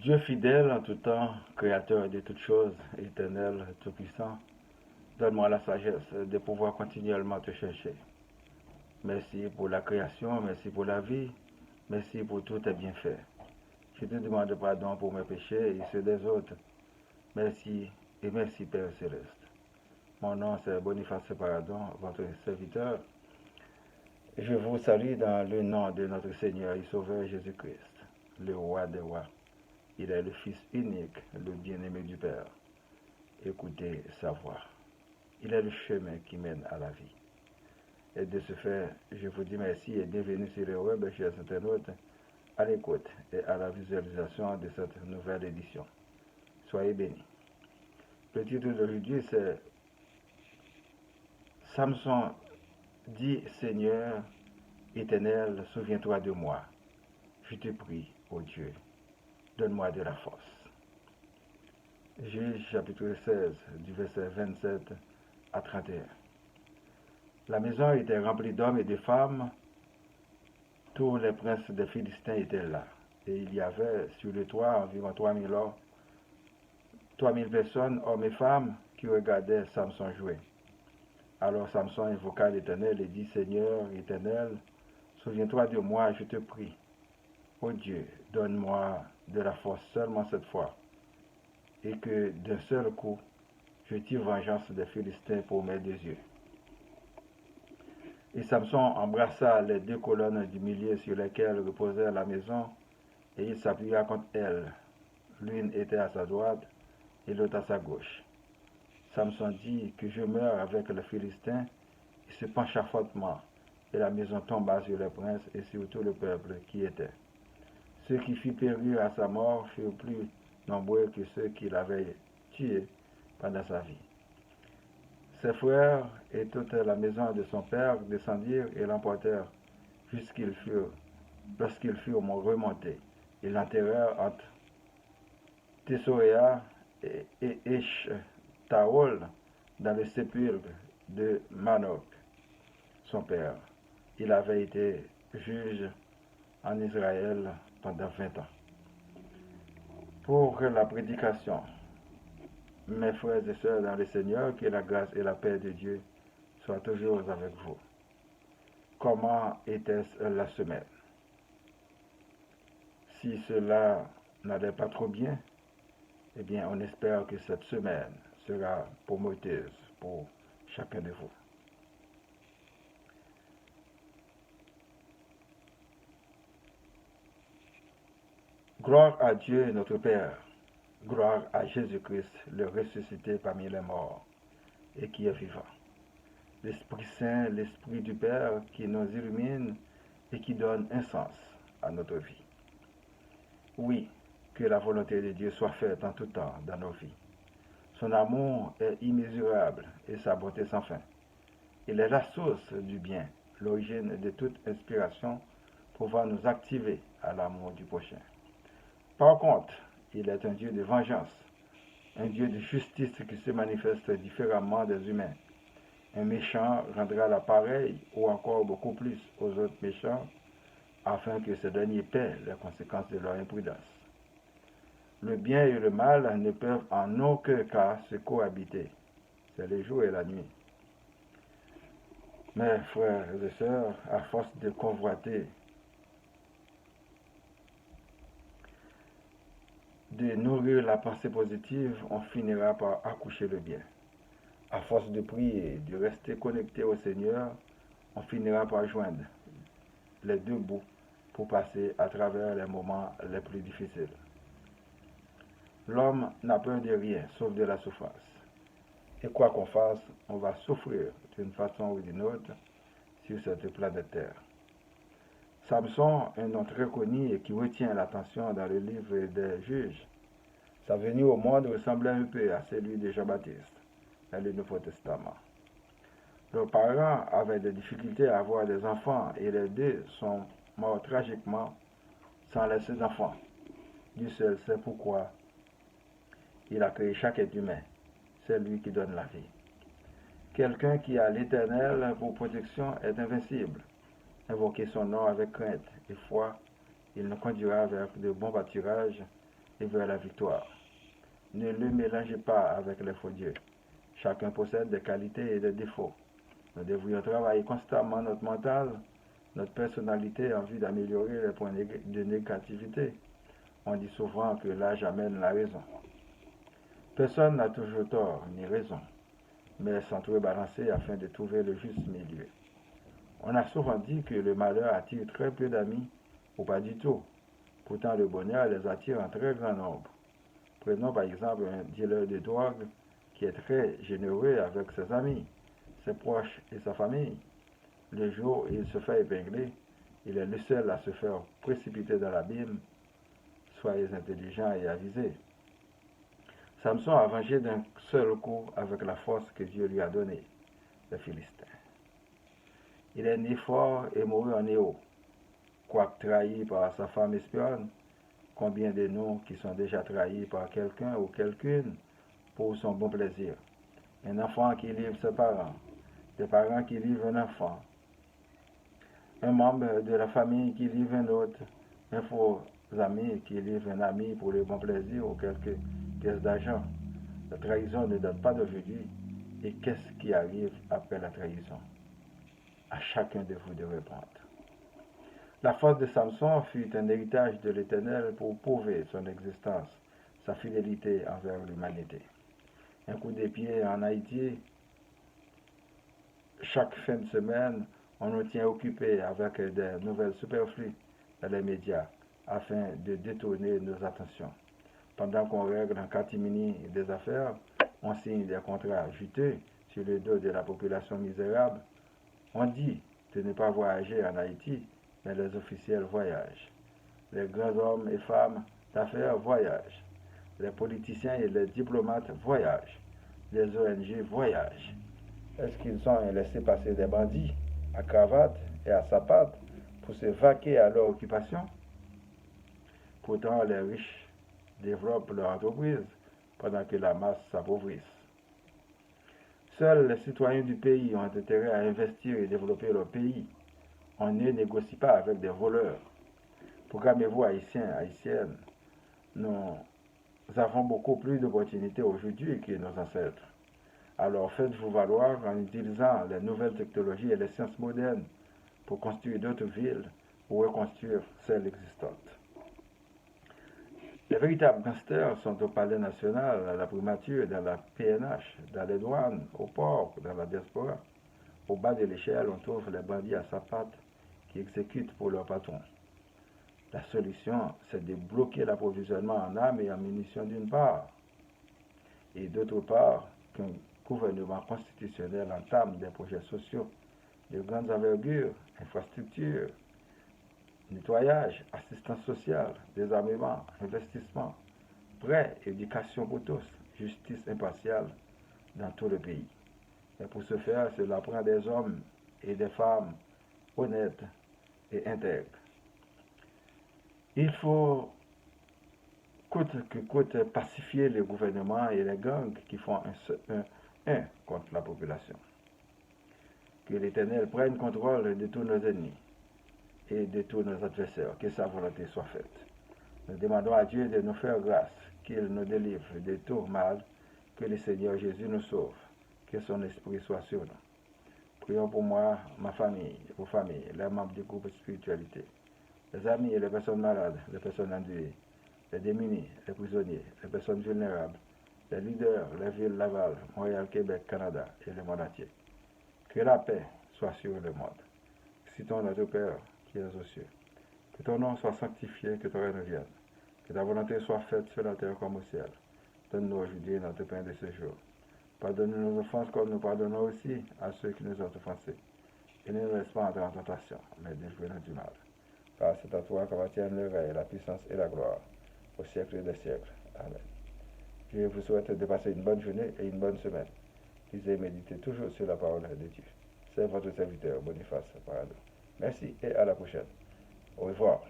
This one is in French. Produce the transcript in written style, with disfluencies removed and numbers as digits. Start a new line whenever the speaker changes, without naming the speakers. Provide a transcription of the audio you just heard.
Dieu fidèle en tout temps, créateur de toutes choses, éternel, tout-puissant, donne-moi la sagesse de pouvoir continuellement te chercher. Merci pour la création, merci pour la vie, merci pour tous tes bienfaits. Je te demande pardon pour mes péchés et ceux des autres. Merci et merci Père Céleste. Mon nom c'est Boniface Paradon, votre serviteur. Je vous salue dans le nom de notre Seigneur et Sauveur Jésus-Christ, le roi des rois. Il est le Fils unique, le bien-aimé du Père. Écoutez sa voix. Il est le chemin qui mène à la vie. Et de ce fait, je vous dis merci et bienvenue sur le web, chers internautes, à l'écoute et à la visualisation de cette nouvelle édition. Soyez bénis. Le titre d'aujourd'hui, c'est Samson dit Seigneur éternel, souviens-toi de moi. Je te prie, ô Dieu, donne-moi de la force. Juge chapitre 16, du verset 27 à 31. La maison était remplie d'hommes et de femmes. Tous les princes des Philistins étaient là. Et il y avait sur le toit environ 3000 personnes, hommes et femmes, qui regardaient Samson jouer. Alors Samson invoqua l'Éternel et dit, Seigneur éternel, souviens-toi de moi, je te prie. Ô Dieu, donne-moi de la force seulement cette fois, et que d'un seul coup, je tire vengeance des Philistins pour mes 2 yeux. Et Samson embrassa les 2 colonnes du milieu sur lesquelles reposait la maison, et il s'appuya contre elles. L'une était à sa droite et l'autre à sa gauche. Samson dit que je meurs avec les Philistins, et se pencha fortement, et la maison tomba sur les princes et sur tout le peuple qui était. Ceux qui firent périr à sa mort furent plus nombreux que ceux qui l'avaient tué pendant sa vie. Ses frères et toute la maison de son père descendirent et l'emportèrent lorsqu'ils furent remontés. Ils l'enterrèrent entre Tessoréa et Eshtaol dans le sépulcre de Manoch, son père. Il avait été juge en Israël pendant 20 ans. Pour la prédication, mes frères et sœurs dans le Seigneur, que la grâce et la paix de Dieu soient toujours avec vous. Comment était-ce la semaine? Si cela n'allait pas trop bien, eh bien, on espère que cette semaine sera prometteuse pour chacun de vous. Gloire à Dieu notre Père, gloire à Jésus-Christ, le ressuscité parmi les morts et qui est vivant. L'Esprit Saint, l'Esprit du Père qui nous illumine et qui donne un sens à notre vie. Oui, que la volonté de Dieu soit faite en tout temps dans nos vies. Son amour est immesurable et sa bonté sans fin. Il est la source du bien, l'origine de toute inspiration pouvant nous activer à l'amour du prochain. Par contre, il est un Dieu de vengeance, un Dieu de justice qui se manifeste différemment des humains. Un méchant rendra l'appareil ou encore beaucoup plus aux autres méchants afin que ces derniers paient les conséquences de leur imprudence. Le bien et le mal ne peuvent en aucun cas se cohabiter. C'est le jour et la nuit. Mes frères et sœurs, à force de convoiter, de nourrir la pensée positive, on finira par accoucher le bien. À force de prier, de rester connecté au Seigneur, on finira par joindre les 2 bouts pour passer à travers les moments les plus difficiles. L'homme n'a peur de rien, sauf de la souffrance. Et quoi qu'on fasse, on va souffrir d'une façon ou d'une autre sur cette planète Terre. Samson, un nom très connu et qui retient l'attention dans le livre des Juges, sa venue au monde ressemblait un peu à celui de Jean-Baptiste dans le Nouveau Testament. Leurs parents avaient des difficultés à avoir des enfants et les 2 sont morts tragiquement sans laisser d'enfants. Dieu seul sait pourquoi il a créé chaque être humain. C'est lui qui donne la vie. Quelqu'un qui a l'Éternel pour protection est invincible. Invoquez son nom avec crainte et foi, il nous conduira vers de bons pâturages et vers la victoire. Ne le mélangez pas avec les faux dieux. Chacun possède des qualités et des défauts. Nous devrions travailler constamment notre mental, notre personnalité en vue d'améliorer les points de négativité. On dit souvent que l'âge amène la raison. Personne n'a toujours tort ni raison, mais s'entrebalancer afin de trouver le juste milieu. On a souvent dit que le malheur attire très peu d'amis, ou pas du tout. Pourtant, le bonheur les attire en très grand nombre. Prenons par exemple un dealer de drogue qui est très généreux avec ses amis, ses proches et sa famille. Le jour où il se fait épingler, il est le seul à se faire précipiter dans l'abîme. Soyez intelligents et avisés. Samson a vengé d'un seul coup avec la force que Dieu lui a donnée, les Philistins. Il est né fort et mourut en héros. Quoique trahi par sa femme espionne, combien de nous qui sont déjà trahis par quelqu'un ou quelqu'une pour son bon plaisir. Un enfant qui livre ses parents, des parents qui livrent un enfant, un membre de la famille qui livre un autre, un faux ami qui livre un ami pour le bon plaisir ou quelques pièces d'argent. La trahison ne date pas d'aujourd'hui. Et qu'est-ce qui arrive après la trahison? À chacun de vous de répondre. La force de Samson fut un héritage de l'Éternel pour prouver son existence, sa fidélité envers l'humanité. Un coup de pied en Haïti, chaque fin de semaine, on nous tient occupés avec des nouvelles superflues dans les médias afin de détourner nos attentions. Pendant qu'on règle en catimini des affaires, on signe des contrats juteux sur le dos de la population misérable. On dit de ne pas voyager en Haïti, mais les officiels voyagent. Les grands hommes et femmes d'affaires voyagent. Les politiciens et les diplomates voyagent. Les ONG voyagent. Est-ce qu'ils ont laissé passer des bandits à cravate et à sapate pour se vaquer à leur occupation? Pourtant, les riches développent leur entreprise pendant que la masse s'appauvrisse. Seuls les citoyens du pays ont intérêt à investir et développer leur pays. On ne négocie pas avec des voleurs. Programmez-vous, Haïtiens, Haïtiennes. Nous avons beaucoup plus d'opportunités aujourd'hui que nos ancêtres. Alors faites-vous valoir en utilisant les nouvelles technologies et les sciences modernes pour construire d'autres villes ou reconstruire celles existantes. Les véritables gangsters sont au Palais national, à la primature, dans la PNH, dans les douanes, au port, dans la diaspora. Au bas de l'échelle, on trouve les bandits à sapate qui exécutent pour leur patron. La solution, c'est de bloquer l'approvisionnement en armes et en munitions d'une part, et d'autre part, qu'un gouvernement constitutionnel entame des projets sociaux de grande envergure, infrastructures, nettoyage, assistance sociale, désarmement, investissement, prêts, éducation pour tous, justice impartiale dans tout le pays. Et pour ce faire, cela prend des hommes et des femmes honnêtes et intègres. Il faut coûte que coûte pacifier le gouvernement et les gangs qui font un contre la population. Que l'Éternel prenne contrôle de tous nos ennemis et de tous nos adversaires, que sa volonté soit faite. Nous demandons à Dieu de nous faire grâce, qu'il nous délivre de tout mal, que le Seigneur Jésus nous sauve, que son esprit soit sur nous. Prions pour moi, ma famille, vos familles, les membres du groupe Spiritualité, les amis et les personnes malades, les personnes endeuillées, les démunis, les prisonniers, les personnes vulnérables, les leaders, les villes Laval, Montréal, Québec, Canada et le monde entier. Que la paix soit sur le monde. Citons notre Père qui es aux cieux. Que ton nom soit sanctifié, que ton règne vienne. Que ta volonté soit faite sur la terre comme au ciel. Donne-nous aujourd'hui notre pain de ce jour. Pardonne-nous nos offenses comme nous pardonnons aussi à ceux qui nous ont offensés. Et ne nous laisse pas entrer en tentation, mais délivre-nous du mal. Car c'est à toi qu'appartiennent le règne, la puissance et la gloire, au siècle des siècles. Amen. Je vous souhaite de passer une bonne journée et une bonne semaine. Lisez et méditez toujours sur la parole de Dieu. C'est votre serviteur Boniface Parado. Merci et à la prochaine. Au revoir.